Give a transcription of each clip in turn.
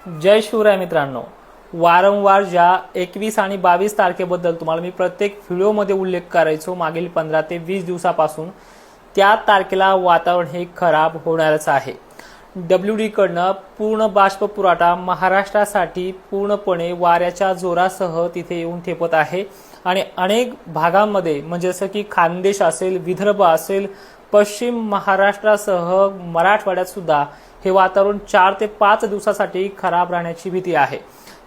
जय शिवराय मित्रांनो, वारंवार ज्या 21 आणि 22 तारखेबद्दल तुम्हाला मी प्रत्येक व्हिडिओमध्ये उल्लेख करायचो मागील 15 ते 20 दिवसापासून, त्या तारखेला वातावरण हे खराब होणारच आहे। WD कडनं पूर्ण बाष्प पुरवठा महाराष्ट्रासाठी पूर्णपणे वाऱ्याच्या जोरासह तिथे येऊन ठेपत आहे आणि अनेक भागांमध्ये म्हणजे जसं की खानदेश असेल, विदर्भ असेल, पश्चिम महाराष्ट्रासह मराठवाड्यात सुद्धा हे वातावरण 4 ते 5 दिवसासाठी खराब राहण्याची भीती आहे।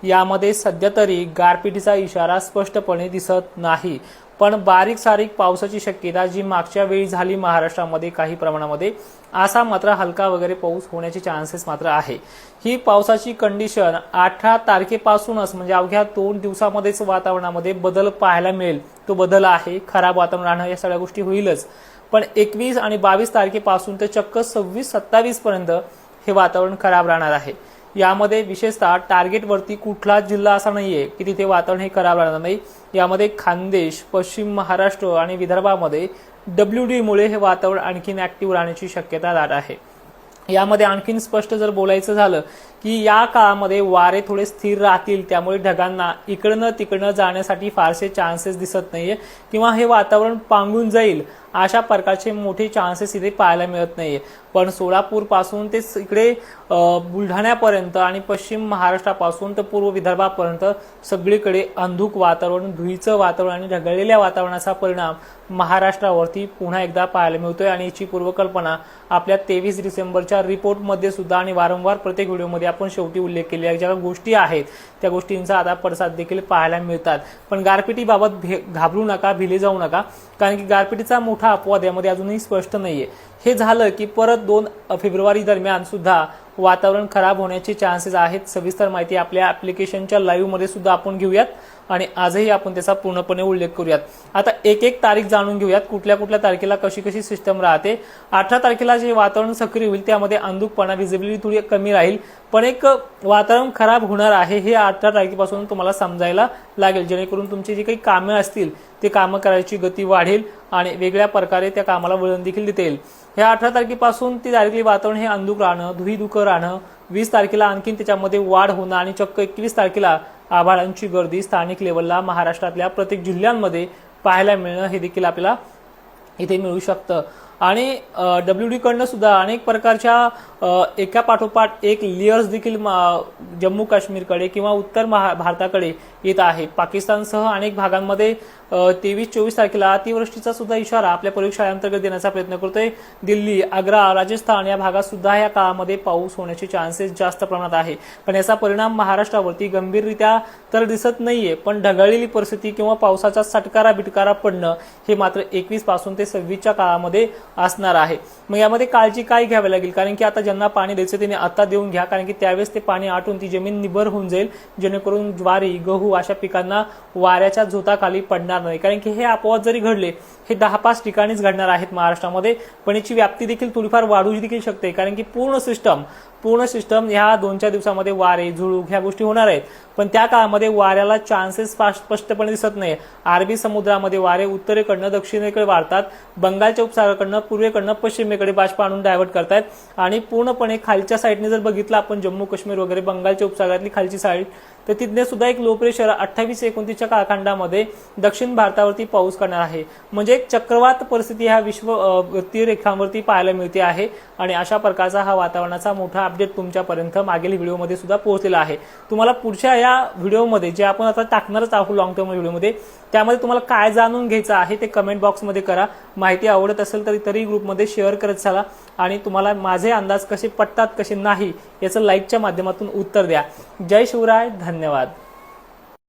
यामध्ये सध्या तरी गारपिटीचा इशारा स्पष्टपणे दिसत नाही, पण बारीक सारीक पावसाची शक्यता जी मागच्या वेळी झाली महाराष्ट्रामध्ये काही प्रमाणामध्ये, असा मात्र हलका वगैरे पाऊस होण्याचे चान्सेस मात्र आहे। ही पावसाची कंडिशन 18 तारखेपासूनच म्हणजे अवघ्या 2 दिवसामध्येच वातावरणामध्ये बदल पाहायला मिळेल। तो बदल आहे खराब वातावरण राहणं, या सगळ्या गोष्टी होईलच, पण 21 आणि 22 तारखेपासून ते चक्क 26-27 पर्यंत हे वातावरण खराब राहणार आहे। यामध्ये विशेषतः टार्गेट वरती कुठला जिल्हा असा नाहीये की तिथे वातावरण हे खराब राहणार नाही। यामध्ये खानदेश, पश्चिम महाराष्ट्र आणि विदर्भामध्ये WD मुळे हे वातावरण आणखीन ऍक्टिव्ह राहण्याची शक्यता दाट आहे। यामध्ये आणखीन स्पष्ट जर बोलायचं झालं की या काळामध्ये वारे थोडे स्थिर राहतील, त्यामुळे ढगांना इकडनं तिकडनं जाण्यासाठी फारसे चान्सेस दिसत नाहीये किंवा हे वातावरण पांगून जाईल अशा प्रकारचे मोठे चान्सेस इथे पाहायला मिळत नाहीये। पण सोलापूर पासून ते इकडे बुलढाण्यापर्यंत आणि पश्चिम महाराष्ट्रापासून तर पूर्व विदर्भापर्यंत सगळीकडे अंधुक वातावरण, धुळीचं वातावरण आणि ढगाळलेल्या वातावरणाचा परिणाम महाराष्ट्रावरती पुन्हा एकदा पाहायला मिळतोय आणि याची पूर्वकल्पना आपल्या 23 डिसेंबरच्या रिपोर्टमध्ये सुद्धा आणि वारंवार प्रत्येक व्हिडिओमध्ये आपण शेवटी उल्लेख केलेल्या ज्या गोष्टी आहेत त्या गोष्टींचा आता पडसाद देखील पाहायला मिळतात। पण गारपिटीबाबत घाबरू नका, भिले जाऊ नका, कारण की गारपिटीचा मोठा अपवाद यामध्ये अजूनही स्पष्ट नाहीये। हे झालं की परत 2 फेब्रुवारी दरम्यान सुद्धा वातावरण खराब होण्याचे चान्सेस आहेत। सविस्तर माहिती आपल्या ऍप्लिकेशनच्या लाईव्ह मध्ये सुद्धा आपण घेऊयात आणि आजही आपण त्याचा पूर्णपणे उल्लेख करूयात। आता एक तारीख जाणून घेऊयात कुठल्या कुठल्या तारखेला कशी कशी सिस्टम राहते। 18 तारखेला जे वातावरण सक्रिय होईल त्यामध्ये अंधुकपणा, व्हिजिबिलिटी थोडी कमी राहील, पण एक वातावरण खराब होणार आहे हे 18 तारखेपासून तुम्हाला समजायला लागेल, जेणेकरून तुमची जी काही कामे असतील ते कामं करायची गती वाढेल आणि वेगळ्या प्रकारे त्या कामाला वळण देखील देता येईल। ह्या 18 तारखेपासून ती तारखेला वातावरण हे अंधुक राहणं, धुळीधुकं राहणं, 20 तारखेला आणखीन त्याच्यामध्ये वाढ होणं आणि चक्क 21 तारखेला आभाळांची गर्दी स्थानिक लेवलला महाराष्ट्रातल्या प्रत्येक जिल्ह्यांमध्ये पाहायला मिळणं हे देखील आपल्याला इथे मिळू शकतं। आणि WD कडनं सुद्धा अनेक प्रकारच्या एका पाठोपाठ एक लेयर्स देखील जम्मू काश्मीरकडे किंवा उत्तर भारताकडे येत आहे। पाकिस्तानसह अनेक भागांमध्ये 23-24 तारखेला अतिवृष्टीचा सुद्धा इशारा आपल्या प्रयोगशाळेअंतर्गत देण्याचा प्रयत्न करतोय। दिल्ली, आग्रा, राजस्थान या भागात सुद्धा या काळामध्ये पाऊस होण्याचे चान्सेस जास्त प्रमाणात आहे, पण याचा परिणाम महाराष्ट्रावरती गंभीररित्या तर दिसत नाहीये, पण ढगाळलेली परिस्थिती किंवा पावसाचा सटकारा बिटकारा पडणं हे मात्र 21 पासून ते 26च्या काळामध्ये असणार आहे। मग यामध्ये काळजी काय घ्यावी लागेल, कारण की आता ज्यांना पाणी द्यायचं त्यांनी आता देऊन घ्या, कारण की त्यावेळेस ते पाणी आटून ती जमीन निबर होऊन जाईल, जेणेकरून ज्वारी, गहू अशा पिकांना वाऱ्याच्या झोताखाली पडणार नाही। कारण की हे अपवाद जरी घडले हे 10-5 ठिकाणीच घडणार आहेत महाराष्ट्रामध्ये, पण याची व्याप्ती देखील थोडीफार वाढू देखील शकते, कारण की पूर्ण सिस्टम ह्या 2-4 दिवसामध्ये वारे, झुळूक ह्या गोष्टी होणार आहेत, पण त्या काळामध्ये वाऱ्याला चान्सेस स्पष्टपणे दिसत नाही। अरबी समुद्रामध्ये वारे उत्तरेकडनं दक्षिणेकडे वाढतात, बंगालच्या उपसागराकडनं पूर्वेकडनं पश्चिमेकडे बाष्प आणून डायव्हर्ट करतात आणि पूर्णपणे खालच्या साईडने जर बघितलं आपण जम्मू काश्मीर वगैरे बंगालच्या उपसागरातली खालची साईड, तर तिथने सुद्धा एक लो प्रेशर 28-29च्या कालखंडामध्ये दक्षिण भारतावरती पाऊस करणार आहे। म्हणजे एक चक्रवात परिस्थिती ह्या विषुववृत्तीय रेखांवरती पाहायला मिळते आहे आणि अशा प्रकारचा हा वातावरणाचा मोठा अपडेट तुमच्यापर्यंत मागील व्हिडिओमध्ये सुद्धा पोहोचलेला आहे। तुम्हाला पुढच्या या व्हिडिओमध्ये जे आपण आता टाकणारच आहोत लॉंग टर्म व्हिडिओमध्ये, त्यामध्ये तुम्हाला काय जाणून घ्यायचं आहे ते कमेंट बॉक्समध्ये करा। माहिती आवडत असेल तर इतरही ग्रुपमध्ये शेअर करत चला आणि तुम्हाला माझे अंदाज कसे पटतात कसे नाही याचं लाईकच्या माध्यमातून उत्तर द्या। जय शिवराय, धन्यवाद।